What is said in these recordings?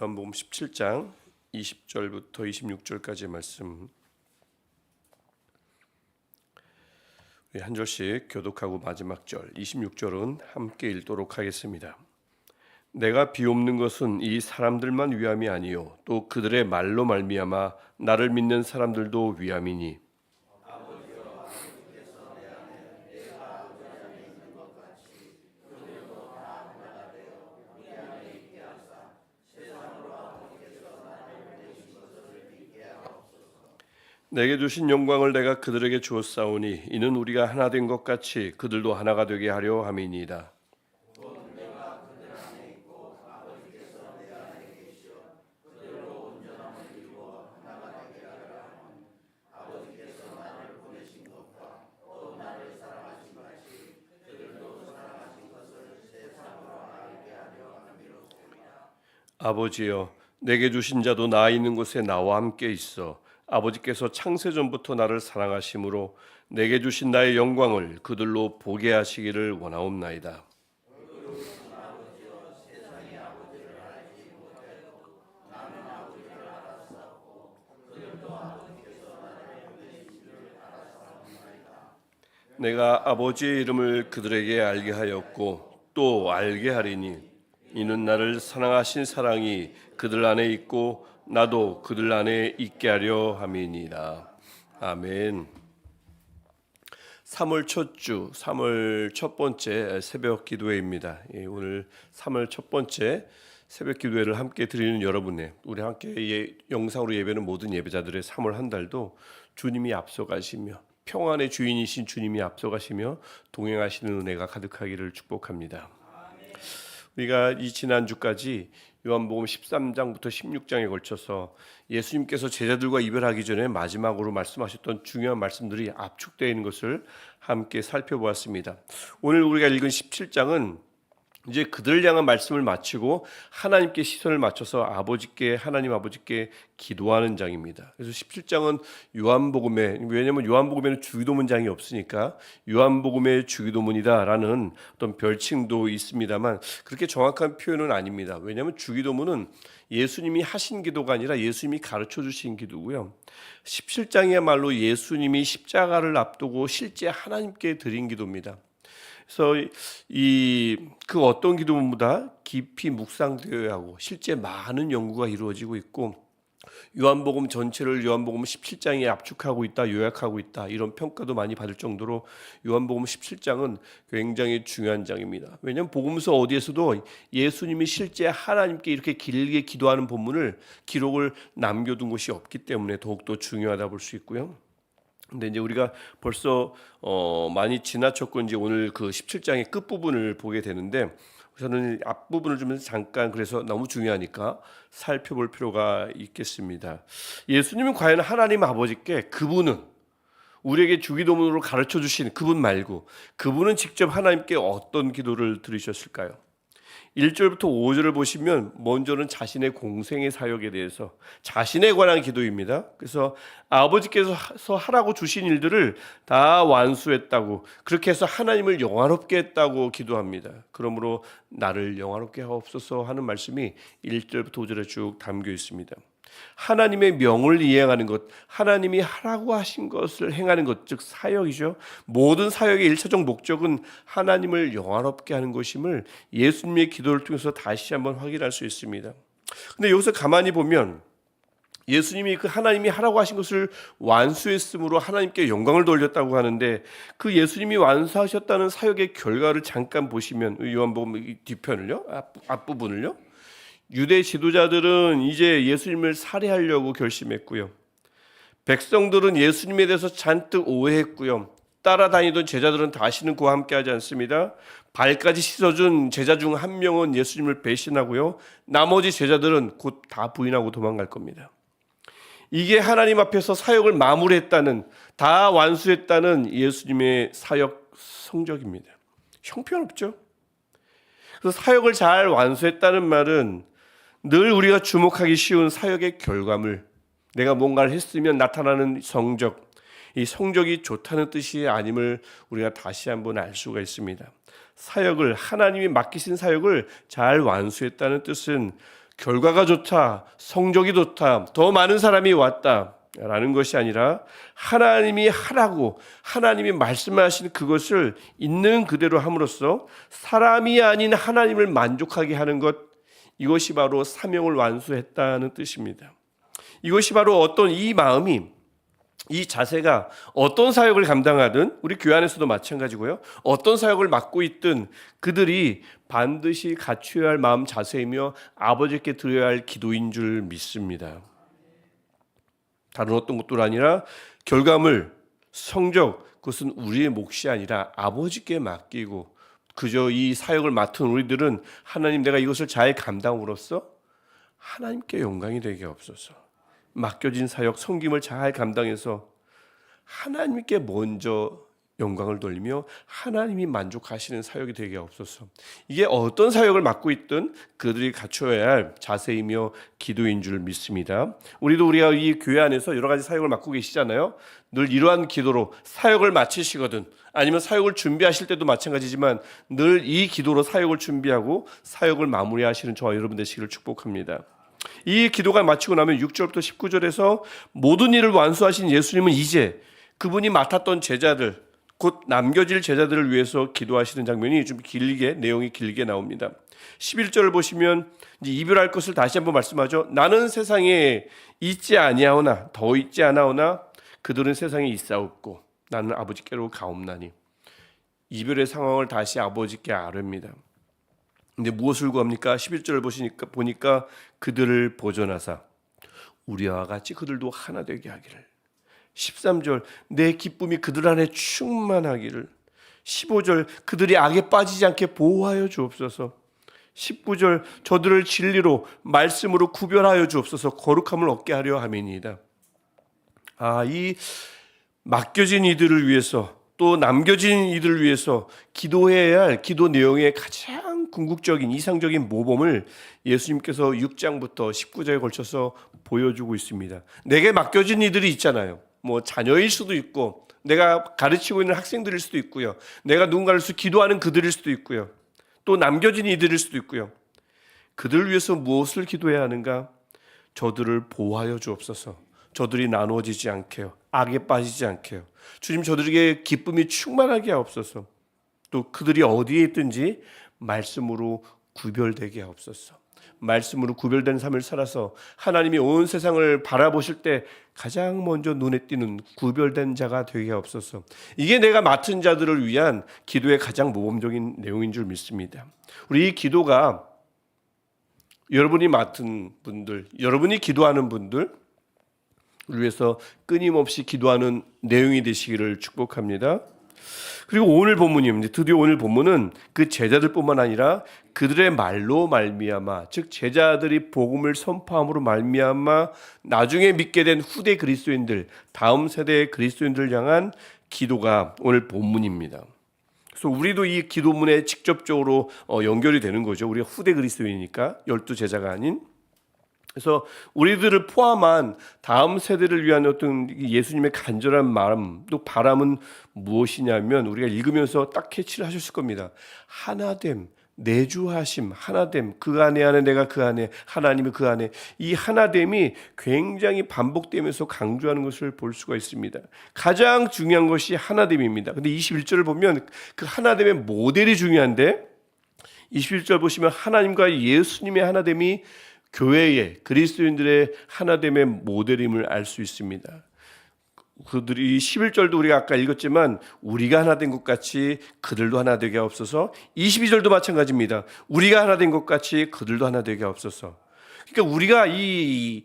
요한복음 17장 20절부터 26절까지의 말씀 우리 한 절씩 교독하고 마지막 절 26절은 함께 읽도록 하겠습니다. 내가 비옵는 것은 이 사람들만 위함이 아니요 또 그들의 말로 말미암아 나를 믿는 사람들도 위함이니 내게 주신 영광을 내가 그들에게 주었사오니 이는 우리가 하나 된 것 같이 그들도 하나가 되게 하려 함이니이다. 아버지여, 내게 주신 자도 나 있는 곳에 나와 함께 있어 아버지께서 창세전부터 나를 사랑하심으로 내게 주신 나의 영광을 그들로 보게 하시기를 원하옵나이다. 내가 아버지의 이름을 그들에게 알게 하였고 또 알게 하리니 이는 나를 사랑하신 사랑이 그들 안에 있고 나도 그들 안에 있게 하려 함이니이다. 아멘. 3월 첫 주, 3월 첫 번째 새벽 기도회입니다. 오늘 3월 첫 번째 새벽 기도회를 함께 드리는 여러분의 우리 함께 영상으로 예배는 모든 예배자들의 3월 한 달도 주님이 앞서가시며 평안의 주인이신 주님이 앞서가시며 동행하시는 은혜가 가득하기를 축복합니다. 우리가 이 지난주까지 요한복음 13장부터 16장에 걸쳐서 예수님께서 제자들과 이별하기 전에 마지막으로 말씀하셨던 중요한 말씀들이 압축되어 있는 것을 함께 살펴보았습니다. 오늘 우리가 읽은 17장은 이제 그들을 향한 말씀을 마치고 하나님께 시선을 맞춰서 하나님 아버지께 기도하는 장입니다. 그래서 17장은 왜냐하면 요한복음에는 주기도문장이 없으니까 요한복음의 주기도문이다라는 어떤 별칭도 있습니다만 그렇게 정확한 표현은 아닙니다. 왜냐하면 주기도문은 예수님이 하신 기도가 아니라 예수님이 가르쳐 주신 기도고요. 17장이야말로 예수님이 십자가를 앞두고 실제 하나님께 드린 기도입니다. 그래서 그 어떤 기도문보다 깊이 묵상되어야 하고 실제 많은 연구가 이루어지고 있고 요한복음 전체를 요한복음 17장에 압축하고 있다, 요약하고 있다 이런 평가도 많이 받을 정도로 요한복음 17장은 굉장히 중요한 장입니다. 왜냐하면 복음서 어디에서도 예수님이 실제 하나님께 이렇게 길게 기도하는 본문을 기록을 남겨둔 것이 없기 때문에 더욱더 중요하다 볼 수 있고요. 근데 이제 우리가 벌써 많이 지나쳤고 이제 오늘 그 17장의 끝부분을 보게 되는데 저는 앞부분을 좀 잠깐 그래서 너무 중요하니까 살펴볼 필요가 있겠습니다. 예수님은 과연 하나님 아버지께 그분은 우리에게 주기도문으로 가르쳐 주신 그분 말고 그분은 직접 하나님께 어떤 기도를 드리셨을까요? 1절부터 5절을 보시면 먼저는 자신의 공생의 사역에 대해서 자신에 관한 기도입니다. 그래서 아버지께서 하라고 주신 일들을 다 완수했다고 그렇게 해서 하나님을 영화롭게 했다고 기도합니다. 그러므로 나를 영화롭게 하옵소서 하는 말씀이 1절부터 5절에 쭉 담겨 있습니다. 하나님의 명을 이행하는 것, 하나님이 하라고 하신 것을 행하는 것, 즉 사역이죠. 모든 사역의 일차적 목적은 하나님을 영화롭게 하는 것임을 예수님의 기도를 통해서 다시 한번 확인할 수 있습니다. 근데 여기서 가만히 보면 예수님이 그 하나님이 하라고 하신 것을 완수했으므로 하나님께 영광을 돌렸다고 하는데 그 예수님이 완수하셨다는 사역의 결과를 잠깐 보시면 요한복음 뒤편을요, 앞부분을요. 유대 지도자들은 이제 예수님을 살해하려고 결심했고요. 백성들은 예수님에 대해서 잔뜩 오해했고요. 따라다니던 제자들은 다시는 그와 함께하지 않습니다. 발까지 씻어준 제자 중 한 명은 예수님을 배신하고요. 나머지 제자들은 곧 다 부인하고 도망갈 겁니다. 이게 하나님 앞에서 사역을 마무리했다는, 다 완수했다는 예수님의 사역 성적입니다. 형편없죠? 그래서 사역을 잘 완수했다는 말은 늘 우리가 주목하기 쉬운 사역의 결과물, 내가 뭔가를 했으면 나타나는 성적, 이 성적이 좋다는 뜻이 아님을 우리가 다시 한번 알 수가 있습니다. 사역을, 하나님이 맡기신 사역을 잘 완수했다는 뜻은 결과가 좋다, 성적이 좋다, 더 많은 사람이 왔다 라는 것이 아니라 하나님이 하라고 하나님이 말씀하신 그것을 있는 그대로 함으로써 사람이 아닌 하나님을 만족하게 하는 것, 이것이 바로 사명을 완수했다는 뜻입니다. 이것이 바로 어떤 이 마음이, 이 자세가 어떤 사역을 감당하든, 우리 교회 안에서도 마찬가지고요, 어떤 사역을 맡고 있든 그들이 반드시 갖춰야 할 마음 자세이며 아버지께 드려야 할 기도인 줄 믿습니다. 다른 어떤 것도 아니라 결과물, 성적, 그것은 우리의 몫이 아니라 아버지께 맡기고, 그저 이 사역을 맡은 우리들은 하나님, 내가 이것을 잘 감당으로써 하나님께 영광이 되게 없어서, 맡겨진 사역, 섬김을 잘 감당해서 하나님께 먼저 영광을 돌리며 하나님이 만족하시는 사역이 되게 없어서, 이게 어떤 사역을 맡고 있든 그들이 갖춰야 할 자세이며 기도인 줄 믿습니다. 우리가 이 교회 안에서 여러 가지 사역을 맡고 계시잖아요. 늘 이러한 기도로 사역을 마치시거든, 아니면 사역을 준비하실 때도 마찬가지지만 늘 이 기도로 사역을 준비하고 사역을 마무리하시는 저와 여러분 되시기를 축복합니다. 이 기도가 마치고 나면 6절부터 19절에서 모든 일을 완수하신 예수님은 이제 그분이 맡았던 제자들, 곧 남겨질 제자들을 위해서 기도하시는 장면이 좀 길게, 내용이 길게 나옵니다. 11절을 보시면 이제 이별할 것을 다시 한번 말씀하죠. 나는 세상에 있지 아니하오나 더 있지 않아오나 그들은 세상에 있사옵고 나는 아버지께로 가옵나니. 이별의 상황을 다시 아버지께 아뢰입니다. 근데 무엇을 구합니까? 11절을 보니까 그들을 보존하사 우리와 같이 그들도 하나 되게 하기를. 13절 내 기쁨이 그들 안에 충만하기를. 15절 그들이 악에 빠지지 않게 보호하여 주옵소서. 19절 저들을 진리로 말씀으로 구별하여 주옵소서. 거룩함을 얻게 하려 함이니이다. 이 맡겨진 이들을 위해서, 또 남겨진 이들을 위해서 기도해야 할 기도 내용의 가장 궁극적인 이상적인 모범을 예수님께서 6장부터 19장에 걸쳐서 보여주고 있습니다. 내게 맡겨진 이들이 있잖아요. 뭐 자녀일 수도 있고, 내가 가르치고 있는 학생들일 수도 있고요, 내가 누군가를 위해서 기도하는 그들일 수도 있고요, 또 남겨진 이들일 수도 있고요. 그들을 위해서 무엇을 기도해야 하는가? 저들을 보호하여 주옵소서. 저들이 나누어지지 않게요, 악에 빠지지 않게요. 주님, 저들에게 기쁨이 충만하게 하옵소서. 또 그들이 어디에 있든지 말씀으로 구별되게 하옵소서. 말씀으로 구별된 삶을 살아서 하나님이 온 세상을 바라보실 때 가장 먼저 눈에 띄는 구별된 자가 되게 하옵소서. 이게 내가 맡은 자들을 위한 기도의 가장 모범적인 내용인 줄 믿습니다. 우리 이 기도가 여러분이 맡은 분들, 여러분이 기도하는 분들 위해서 끊임없이 기도하는 내용이 되시기를 축복합니다. 그리고 오늘 본문입니다. 드디어 오늘 본문은 그 제자들뿐만 아니라 그들의 말로 말미암아, 즉 제자들이 복음을 선포함으로 말미암아 나중에 믿게 된 후대 그리스도인들, 다음 세대의 그리스도인들을 향한 기도가 오늘 본문입니다. 그래서 우리도 이 기도문에 직접적으로 연결이 되는 거죠. 우리가 후대 그리스도인이니까, 12제자가 아닌. 그래서 우리들을 포함한 다음 세대를 위한 어떤 예수님의 간절한 마음, 또 바람은 무엇이냐면, 우리가 읽으면서 딱 캐치를 하셨을 겁니다. 하나됨, 내주하심, 하나됨, 그 안에 내가 그 안에, 하나님이 그 안에. 이 하나됨이 굉장히 반복되면서 강조하는 것을 볼 수가 있습니다. 가장 중요한 것이 하나됨입니다. 근데 21절을 보면 그 하나됨의 모델이 중요한데, 21절 보시면 하나님과 예수님의 하나됨이 교회의 그리스도인들의 하나됨의 모델임을 알 수 있습니다. 그들이 11절도 우리가 아까 읽었지만 우리가 하나 된 것 같이 그들도 하나 되게 하옵소서. 22절도 마찬가지입니다. 우리가 하나 된 것 같이 그들도 하나 되게 하옵소서. 그러니까 우리가 이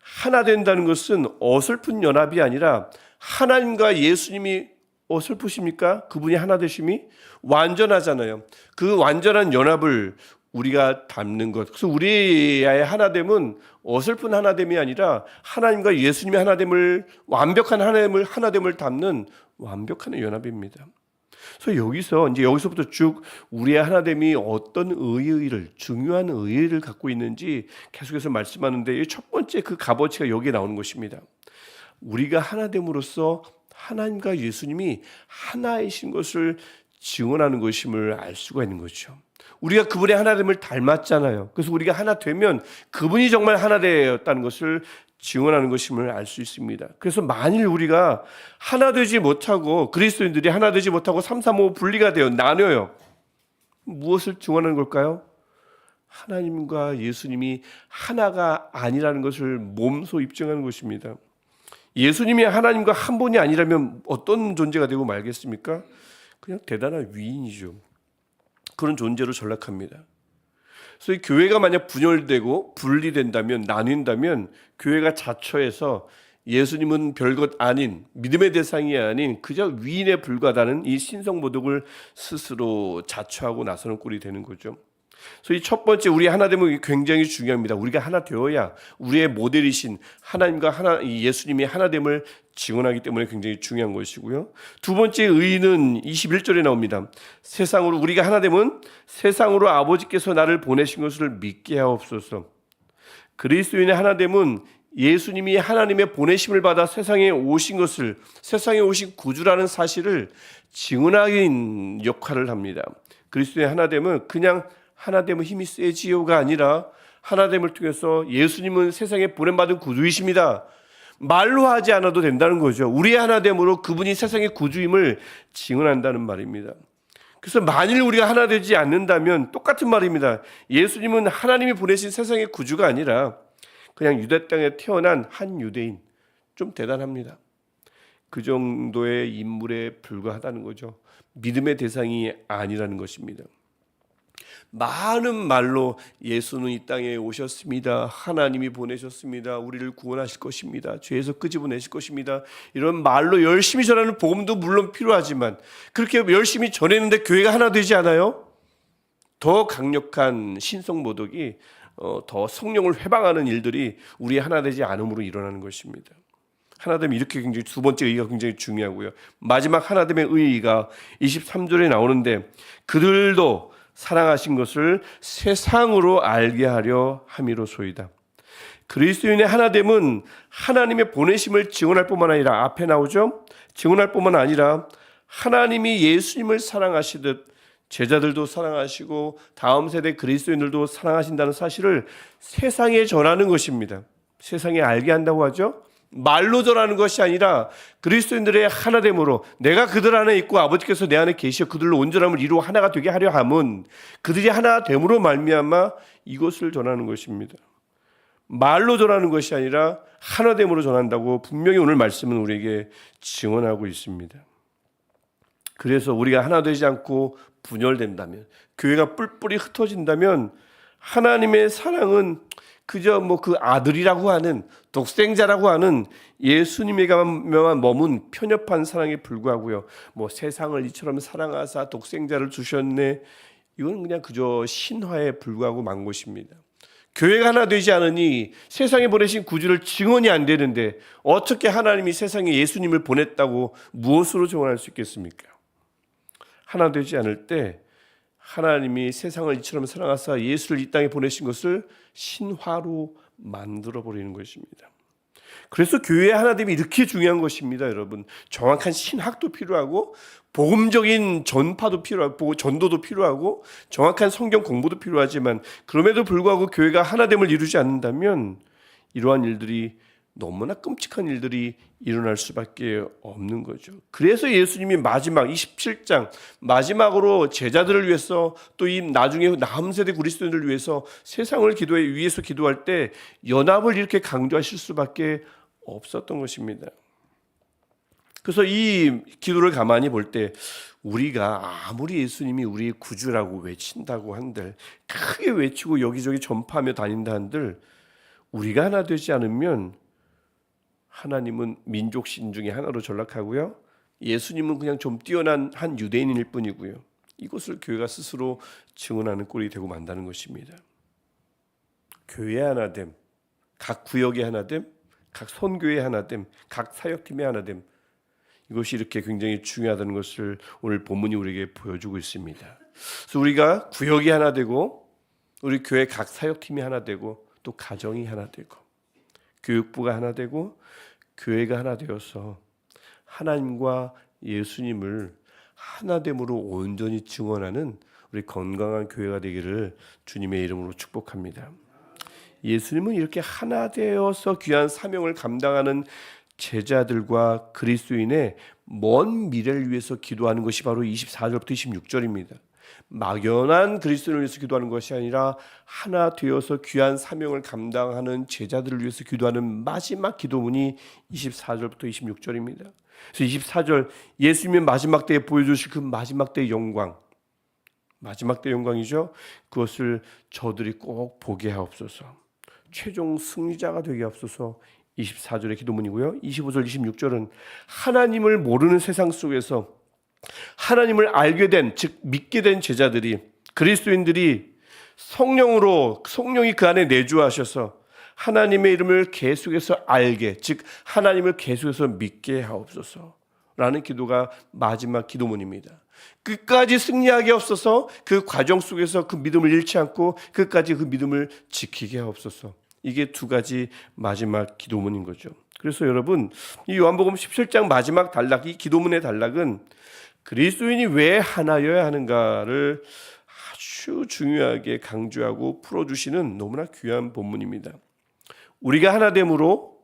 하나 된다는 것은 어설픈 연합이 아니라, 하나님과 예수님이 어설프십니까? 그분이 하나 되심이 완전하잖아요. 그 완전한 연합을 우리가 담는 것. 그래서 우리의 하나됨은 어설픈 하나됨이 아니라 하나님과 예수님의 하나됨을, 완벽한 하나됨을 담는 완벽한 연합입니다. 그래서 여기서부터 쭉 우리의 하나됨이 어떤 의의를, 중요한 의의를 갖고 있는지 계속해서 말씀하는데, 첫 번째 그 값어치가 여기에 나오는 것입니다. 우리가 하나됨으로써 하나님과 예수님이 하나이신 것을 증언하는 것임을 알 수가 있는 거죠. 우리가 그분의 하나됨을 닮았잖아요. 그래서 우리가 하나 되면 그분이 정말 하나 되었다는 것을 증언하는 것임을 알 수 있습니다. 그래서 만일 우리가 하나 되지 못하고, 그리스도인들이 하나 되지 못하고 3, 3, 5 분리가 되어 나뉘어요. 무엇을 증언하는 걸까요? 하나님과 예수님이 하나가 아니라는 것을 몸소 입증하는 것입니다. 예수님이 하나님과 한 분이 아니라면 어떤 존재가 되고 말겠습니까? 그냥 대단한 위인이죠. 그런 존재로 전락합니다. 그래서 교회가 만약 분열되고 분리된다면, 나뉜다면 교회가 자처해서 예수님은 별것 아닌, 믿음의 대상이 아닌 그저 위인에 불과하다는 이 신성모독을 스스로 자처하고 나서는 꼴이 되는 거죠. 그래서 이 첫 번째, 우리 하나됨은 굉장히 중요합니다. 우리가 하나 되어야 우리의 모델이신 하나님과 예수님의 하나됨을 증언하기 때문에 굉장히 중요한 것이고요. 두 번째 의의는 21절에 나옵니다. 우리가 하나됨은 세상으로 아버지께서 나를 보내신 것을 믿게 하옵소서. 그리스도인의 하나됨은 예수님이 하나님의 보내심을 받아 세상에 오신 것을, 세상에 오신 구주라는 사실을 증언하는 역할을 합니다. 그리스도의 하나됨은 그냥 하나됨은 힘이 세지요가 아니라 하나됨을 통해서 예수님은 세상에 보냄받은 구주이십니다. 말로 하지 않아도 된다는 거죠. 우리의 하나됨으로 그분이 세상의 구주임을 증언한다는 말입니다. 그래서 만일 우리가 하나 되지 않는다면 똑같은 말입니다. 예수님은 하나님이 보내신 세상의 구주가 아니라 그냥 유대 땅에 태어난 한 유대인, 좀 대단합니다. 그 정도의 인물에 불과하다는 거죠. 믿음의 대상이 아니라는 것입니다. 많은 말로 예수는 이 땅에 오셨습니다. 하나님이 보내셨습니다. 우리를 구원하실 것입니다. 죄에서 끄집어내실 것입니다. 이런 말로 열심히 전하는 복음도 물론 필요하지만 그렇게 열심히 전했는데 교회가 하나 되지 않아요? 더 강력한 신성모독이 더 성령을 회방하는 일들이 우리 하나 되지 않음으로 일어나는 것입니다. 하나됨이 이렇게 굉장히 두 번째 의의가 굉장히 중요하고요. 마지막 하나됨의 의의가 23절에 나오는데 그들도 사랑하신 것을 세상으로 알게 하려 함이로소이다. 그리스도인의 하나됨은 하나님의 보내심을 증언할 뿐만 아니라, 앞에 나오죠? 증언할 뿐만 아니라 하나님이 예수님을 사랑하시듯 제자들도 사랑하시고 다음 세대 그리스도인들도 사랑하신다는 사실을 세상에 전하는 것입니다. 세상에 알게 한다고 하죠? 말로 전하는 것이 아니라 그리스도인들의 하나됨으로, 내가 그들 안에 있고 아버지께서 내 안에 계시어 그들로 온전함을 이루어 하나가 되게 하려 함은 그들이 하나됨으로 말미암아 이것을 전하는 것입니다. 말로 전하는 것이 아니라 하나됨으로 전한다고 분명히 오늘 말씀은 우리에게 증언하고 있습니다. 그래서 우리가 하나 되지 않고 분열된다면, 교회가 뿔뿔이 흩어진다면 하나님의 사랑은 그저 그 아들이라고 하는, 독생자라고 하는 예수님에게만 머문 편협한 사랑에 불과하고요. 세상을 이처럼 사랑하사 독생자를 주셨네, 이건 그냥 그저 신화에 불과하고 만 것입니다. 교회가 하나 되지 않으니 세상에 보내신 구주를 증언이 안 되는데 어떻게 하나님이 세상에 예수님을 보냈다고 무엇으로 증언할 수 있겠습니까? 하나 되지 않을 때 하나님이 세상을 이처럼 사랑하사 예수를 이 땅에 보내신 것을 신화로 만들어버리는 것입니다. 그래서 교회의 하나됨이 이렇게 중요한 것입니다, 여러분. 정확한 신학도 필요하고 복음적인 전파도 필요하고 전도도 필요하고 정확한 성경 공부도 필요하지만 그럼에도 불구하고 교회가 하나됨을 이루지 않는다면 이러한 일들이, 너무나 끔찍한 일들이 일어날 수밖에 없는 거죠. 그래서 예수님이 마지막 27장 마지막으로 제자들을 위해서, 또 이 나중에 다음 세대 그리스도인들을 위해서 세상을 위해서 기도할 때 연합을 이렇게 강조하실 수밖에 없었던 것입니다. 그래서 이 기도를 가만히 볼 때 우리가 아무리 예수님이 우리의 구주라고 외친다고 한들, 크게 외치고 여기저기 전파하며 다닌다 한들, 우리가 하나 되지 않으면 하나님은 민족신 중에 하나로 전락하고요, 예수님은 그냥 좀 뛰어난 한 유대인일 뿐이고요. 이것을 교회가 스스로 증언하는 꼴이 되고 만다는 것입니다. 교회의 하나됨, 각 구역의 하나됨, 각 선교의 하나됨, 각 사역팀의 하나됨, 이것이 이렇게 굉장히 중요하다는 것을 오늘 본문이 우리에게 보여주고 있습니다. 그래서 우리가 구역이 하나 되고, 우리 교회 각 사역팀이 하나 되고, 또 가정이 하나 되고, 교육부가 하나 되고, 교회가 하나 되어서 하나님과 예수님을 하나됨으로 온전히 증언하는 우리 건강한 교회가 되기를 주님의 이름으로 축복합니다. 예수님은 이렇게 하나 되어서 귀한 사명을 감당하는 제자들과 그리스도인의 먼 미래를 위해서 기도하는 것이 바로 24절부터 26절입니다. 막연한 그리스도인을 위해서 기도하는 것이 아니라 하나 되어서 귀한 사명을 감당하는 제자들을 위해서 기도하는 마지막 기도문이 24절부터 26절입니다. 그래서 24절, 예수님의 마지막 때에 보여주실 그 마지막 때의 영광, 마지막 때의 영광이죠. 그것을 저들이 꼭 보게 하옵소서. 최종 승리자가 되게 하옵소서. 24절의 기도문이고요. 25절, 26절은 하나님을 모르는 세상 속에서 하나님을 알게 된, 즉 믿게 된 제자들이, 그리스도인들이 성령이 그 안에 내주하셔서 하나님의 이름을 계속해서 알게, 즉 하나님을 계속해서 믿게 하옵소서 라는 기도가 마지막 기도문입니다. 끝까지 승리하게 하옵소서. 그 과정 속에서 그 믿음을 잃지 않고 끝까지 그 믿음을 지키게 하옵소서. 이게 두 가지 마지막 기도문인 거죠. 그래서 여러분, 이 요한복음 17장 마지막 단락, 이 기도문의 단락은 그리스도인이 왜 하나여야 하는가를 아주 중요하게 강조하고 풀어주시는 너무나 귀한 본문입니다. 우리가 하나됨으로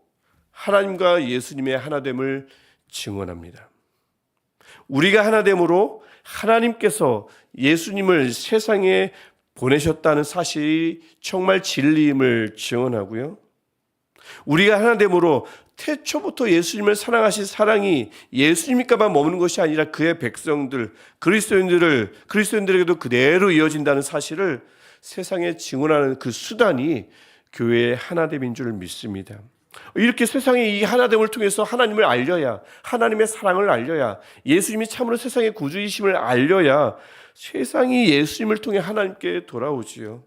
하나님과 예수님의 하나됨을 증언합니다. 우리가 하나됨으로 하나님께서 예수님을 세상에 보내셨다는 사실이 정말 진리임을 증언하고요. 우리가 하나됨으로 태초부터 예수님을 사랑하신 사랑이 예수님께만 머무는 것이 아니라 그의 백성들, 그리스도인들에게도 그대로 이어진다는 사실을 세상에 증언하는 그 수단이 교회의 하나됨인 줄 믿습니다. 이렇게 세상에 이 하나됨을 통해서 하나님을 알려야, 하나님의 사랑을 알려야, 예수님이 참으로 세상의 구주이심을 알려야 세상이 예수님을 통해 하나님께 돌아오지요.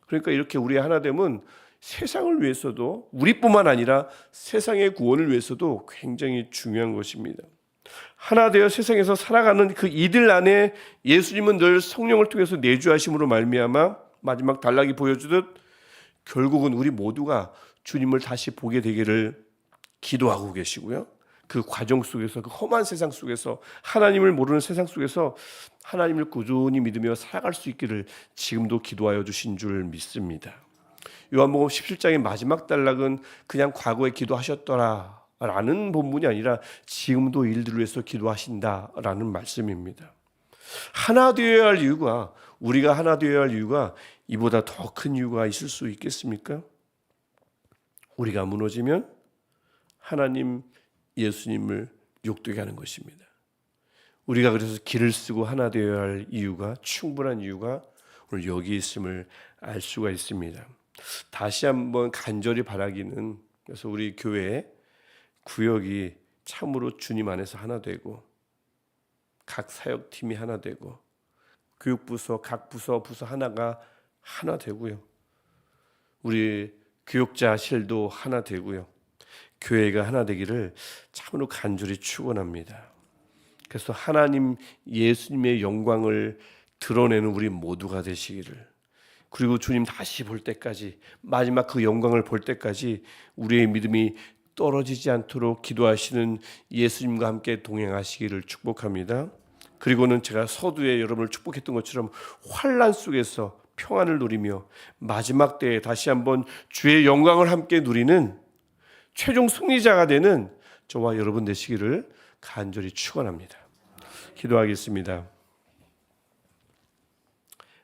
그러니까 이렇게 우리의 하나됨은 세상을 위해서도, 우리뿐만 아니라 세상의 구원을 위해서도 굉장히 중요한 것입니다. 하나 되어 세상에서 살아가는 그 이들 안에 예수님은 늘 성령을 통해서 내주하심으로 말미암아 마지막 단락이 보여주듯 결국은 우리 모두가 주님을 다시 보게 되기를 기도하고 계시고요. 그 과정 속에서, 그 험한 세상 속에서, 하나님을 모르는 세상 속에서 하나님을 꾸준히 믿으며 살아갈 수 있기를 지금도 기도하여 주신 줄 믿습니다. 요한복음 17장의 마지막 단락은 그냥 과거에 기도하셨더라 라는 본문이 아니라 지금도 일들을 위해서 기도하신다라는 말씀입니다. 하나 되어야 할 이유가, 우리가 하나 되어야 할 이유가 이보다 더 큰 이유가 있을 수 있겠습니까? 우리가 무너지면 하나님, 예수님을 욕되게 하는 것입니다. 우리가 그래서 길을 쓰고 하나 되어야 할 이유가, 충분한 이유가 오늘 여기 있음을 알 수가 있습니다. 다시 한번 간절히 바라기는, 그래서 우리 교회 구역이 참으로 주님 안에서 하나 되고, 각 사역팀이 하나 되고, 교육부서 각 부서 하나가 하나 되고요, 우리 교육자실도 하나 되고요, 교회가 하나 되기를 참으로 간절히 축원합니다. 그래서 하나님, 예수님의 영광을 드러내는 우리 모두가 되시기를, 그리고 주님 다시 볼 때까지, 마지막 그 영광을 볼 때까지 우리의 믿음이 떨어지지 않도록 기도하시는 예수님과 함께 동행하시기를 축복합니다. 그리고는 제가 서두에 여러분을 축복했던 것처럼 환난 속에서 평안을 누리며 마지막 때에 다시 한번 주의 영광을 함께 누리는 최종 승리자가 되는 저와 여러분 되시기를 간절히 축원합니다. 기도하겠습니다.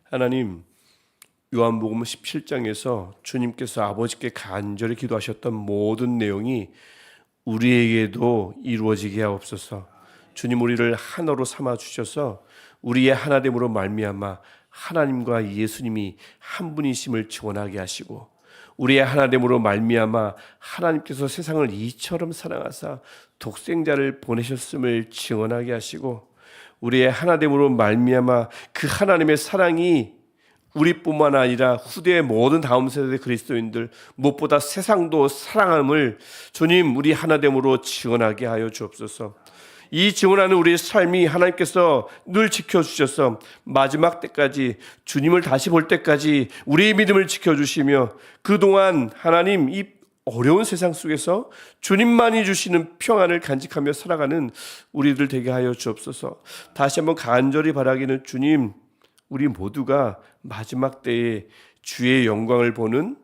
하나님, 요한복음 17장에서 주님께서 아버지께 간절히 기도하셨던 모든 내용이 우리에게도 이루어지게 하옵소서. 주님, 우리를 하나로 삼아 주셔서 우리의 하나됨으로 말미암아 하나님과 예수님이 한 분이심을 증언하게 하시고, 우리의 하나됨으로 말미암아 하나님께서 세상을 이처럼 사랑하사 독생자를 보내셨음을 증언하게 하시고, 우리의 하나됨으로 말미암아 그 하나님의 사랑이 우리뿐만 아니라 후대의 모든 다음 세대 그리스도인들, 무엇보다 세상도 사랑함을 주님, 우리 하나됨으로 증언하게 하여 주옵소서. 이 증언하는 우리의 삶이 하나님께서 늘 지켜주셔서 마지막 때까지, 주님을 다시 볼 때까지 우리의 믿음을 지켜주시며, 그동안 하나님, 이 어려운 세상 속에서 주님만이 주시는 평안을 간직하며 살아가는 우리들 되게 하여 주옵소서. 다시 한번 간절히 바라기는, 주님, 우리 모두가 마지막 때에 주의 영광을 보는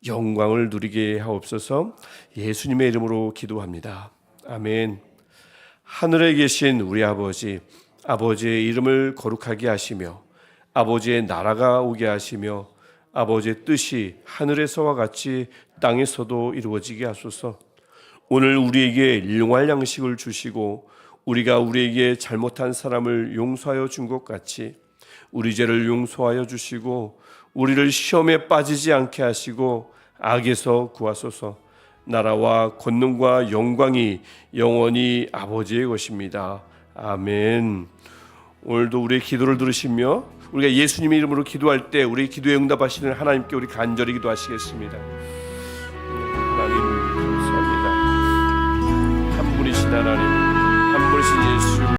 영광을 누리게 하옵소서. 예수님의 이름으로 기도합니다. 아멘. 하늘에 계신 우리 아버지, 아버지의 이름을 거룩하게 하시며 아버지의 나라가 오게 하시며 아버지의 뜻이 하늘에서와 같이 땅에서도 이루어지게 하소서. 오늘 우리에게 일용할 양식을 주시고 우리가 우리에게 잘못한 사람을 용서하여 준 것 같이 우리 죄를 용서하여 주시고 우리를 시험에 빠지지 않게 하시고 악에서 구하소서. 나라와 권능과 영광이 영원히 아버지의 것입니다. 아멘. 오늘도 우리의 기도를 들으시며 우리가 예수님의 이름으로 기도할 때 우리 기도에 응답하시는 하나님께 우리 간절히 기도하시겠습니다. 하나님 감사합니다. 한 분이신 하나님,